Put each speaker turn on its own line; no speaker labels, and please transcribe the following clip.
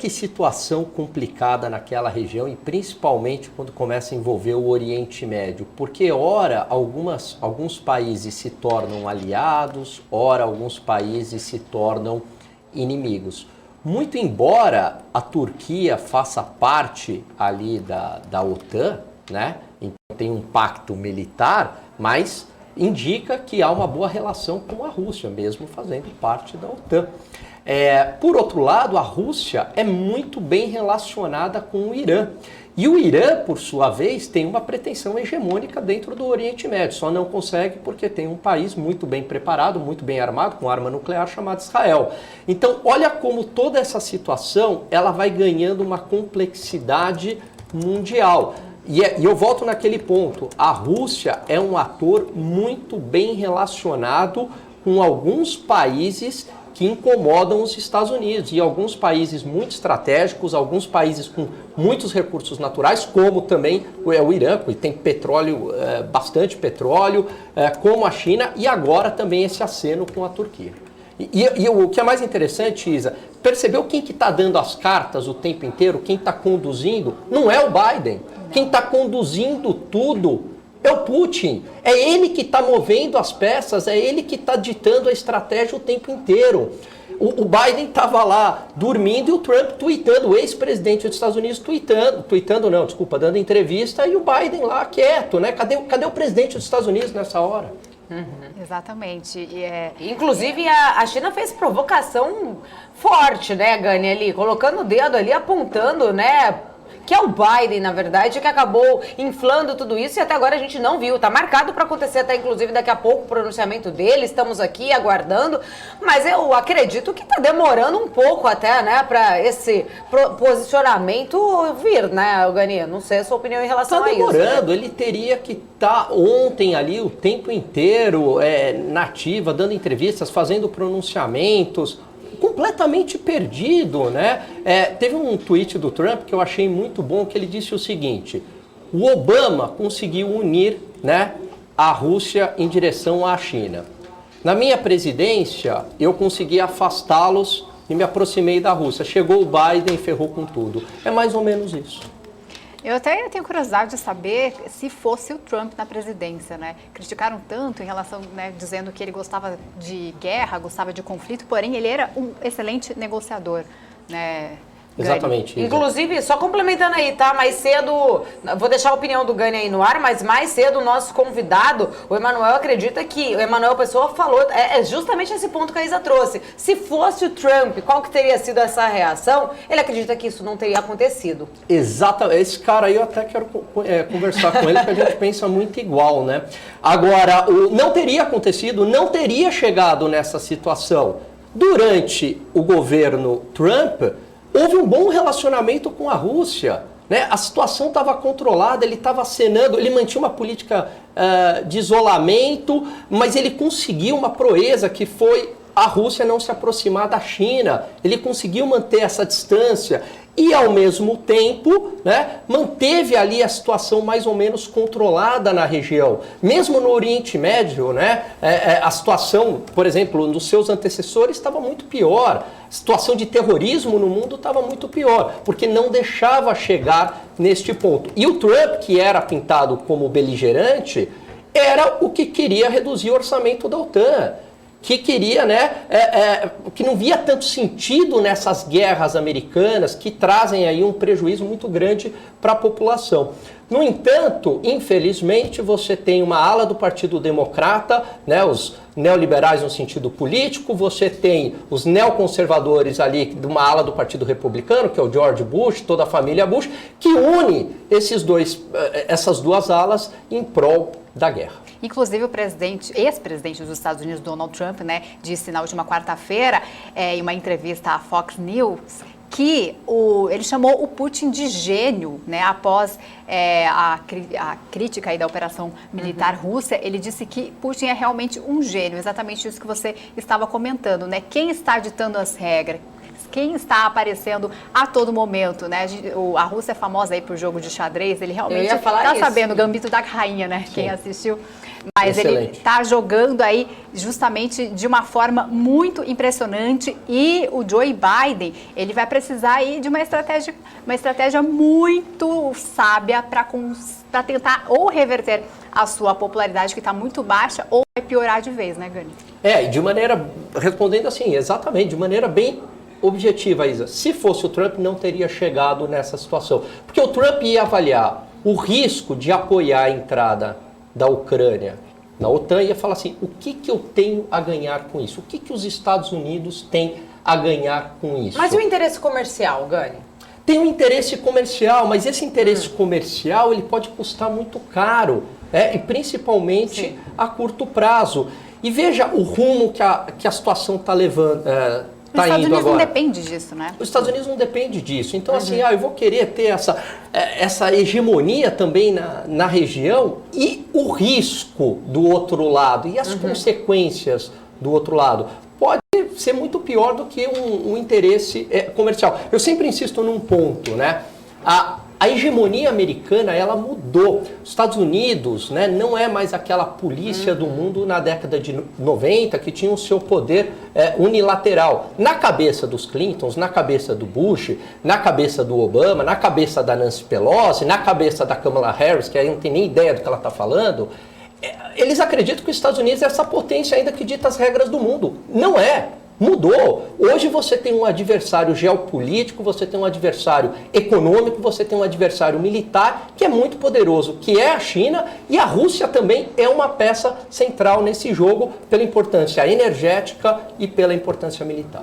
que situação complicada naquela região e principalmente quando começa a envolver o Oriente Médio, porque ora alguns países se tornam aliados, ora alguns países se tornam inimigos. Muito embora a Turquia faça parte ali da OTAN, né? Então tem um pacto militar, mas indica que há uma boa relação com a Rússia, mesmo fazendo parte da OTAN. Por outro lado, a Rússia é muito bem relacionada com o Irã. E o Irã, por sua vez, tem uma pretensão hegemônica dentro do Oriente Médio. Só não consegue porque tem um país muito bem preparado, muito bem armado, com arma nuclear, chamado Israel. Então, olha como toda essa situação ela vai ganhando uma complexidade mundial. E eu volto naquele ponto. A Rússia é um ator muito bem relacionado com alguns países que incomodam os Estados Unidos e alguns países muito estratégicos, alguns países com muitos recursos naturais, como também o Irã, que tem petróleo, bastante petróleo, como a China, e agora também esse aceno com a Turquia. E o que é mais interessante, Isa, percebeu quem que está dando as cartas o tempo inteiro, quem está conduzindo? Não é o Biden. Quem está conduzindo tudo é o Putin. É ele que está movendo as peças, é ele que está ditando a estratégia o tempo inteiro. O Biden estava lá dormindo e o Trump tweetando, o ex-presidente dos Estados Unidos dando entrevista, e o Biden lá quieto, né? Cadê o presidente dos Estados Unidos nessa hora?
Exatamente. Inclusive, a China fez provocação forte, né, Gani, ali, colocando o dedo ali, apontando, né, que é o Biden, na verdade, que acabou inflando tudo isso e até agora a gente não viu. Tá marcado para acontecer até, inclusive, daqui a pouco o pronunciamento dele. Estamos aqui aguardando, mas eu acredito que tá demorando um pouco até, né, para esse posicionamento vir, né, Gani? Não sei a sua opinião em relação a isso.
Tá demorando, ele teria que estar ontem ali o tempo inteiro na ativa, dando entrevistas, fazendo pronunciamentos, completamente perdido, né? Teve um tweet do Trump que eu achei muito bom, que ele disse o seguinte: o Obama conseguiu unir, né, a Rússia em direção à China. Na minha presidência, eu consegui afastá-los e me aproximei da Rússia. Chegou o Biden e ferrou com tudo. É mais ou menos isso.
Eu até tenho curiosidade de saber se fosse o Trump na presidência, né? Criticaram tanto em relação, né, dizendo que ele gostava de guerra, gostava de conflito, porém ele era um excelente negociador, né?
Exatamente.
Inclusive, só complementando aí, tá? Mais cedo, vou deixar a opinião do Gani aí no ar, mas mais cedo o nosso convidado, o Emanuel, acredita que o Emanuel Pessoa falou, justamente esse ponto que a Isa trouxe. Se fosse o Trump, qual que teria sido essa reação? Ele acredita que isso não teria acontecido.
Exatamente. Esse cara aí eu até quero conversar com ele, porque a gente pensa muito igual, né? Agora, não teria acontecido, não teria chegado nessa situação. Durante o governo Trump, houve um bom relacionamento com a Rússia, né? A situação estava controlada, ele estava acenando, ele mantinha uma política de isolamento, mas ele conseguiu uma proeza que foi a Rússia não se aproximar da China. Ele conseguiu manter essa distância e, ao mesmo tempo, né, manteve ali a situação mais ou menos controlada na região. Mesmo no Oriente Médio, né, a situação, por exemplo, dos seus antecessores estava muito pior. A situação de terrorismo no mundo estava muito pior, porque não deixava chegar neste ponto. E o Trump, que era pintado como beligerante, era o que queria reduzir o orçamento da OTAN, que queria, né, que não via tanto sentido nessas guerras americanas que trazem aí um prejuízo muito grande para a população. No entanto, infelizmente, você tem uma ala do Partido Democrata, né, os neoliberais no sentido político, você tem os neoconservadores ali, de uma ala do Partido Republicano, que é o George Bush, toda a família Bush, que une essas duas alas em prol da guerra.
Inclusive o ex-presidente dos Estados Unidos, Donald Trump, né, disse na última quarta-feira, em uma entrevista à Fox News, que ele chamou o Putin de gênio, né, após a crítica aí da operação militar russa. Ele disse que Putin é realmente um gênio, exatamente isso que você estava comentando, né? Quem está ditando as regras, quem está aparecendo a todo momento, né? A Rússia é famosa aí por jogo de xadrez, ele realmente está sabendo, Gambito da Rainha, né? Sim. Quem assistiu. Mas excelente. Ele está jogando aí justamente de uma forma muito impressionante e o Joe Biden, ele vai precisar aí de uma estratégia muito sábia para tentar ou reverter a sua popularidade que está muito baixa ou vai piorar de vez, né, Gani?
Respondendo assim, exatamente, de maneira bem objetiva, Isa. Se fosse o Trump, não teria chegado nessa situação. Porque o Trump ia avaliar o risco de apoiar a entrada da Ucrânia na OTAN e ia falar assim, o que eu tenho a ganhar com isso? O que os Estados Unidos têm a ganhar com isso?
Mas e o interesse comercial, Gani?
Tem um interesse comercial, mas esse interesse comercial ele pode custar muito caro, e principalmente Sim. a curto prazo. E veja o rumo que a situação está levando.
Os Estados Unidos não depende disso, né?
Os Estados Unidos não depende disso. Então, assim, eu vou querer ter essa hegemonia também na região e o risco do outro lado e as consequências do outro lado. Pode ser muito pior do que um interesse comercial. Eu sempre insisto num ponto, né? A hegemonia americana, ela mudou. Os Estados Unidos, né, não é mais aquela polícia do mundo na década de 90 que tinha o seu poder unilateral. Na cabeça dos Clintons, na cabeça do Bush, na cabeça do Obama, na cabeça da Nancy Pelosi, na cabeça da Kamala Harris, que aí não tem nem ideia do que ela está falando, eles acreditam que os Estados Unidos é essa potência ainda que dita as regras do mundo. Não é. Mudou. Hoje você tem um adversário geopolítico, você tem um adversário econômico, você tem um adversário militar que é muito poderoso, que é a China, e a Rússia também é uma peça central nesse jogo pela importância energética e pela importância militar.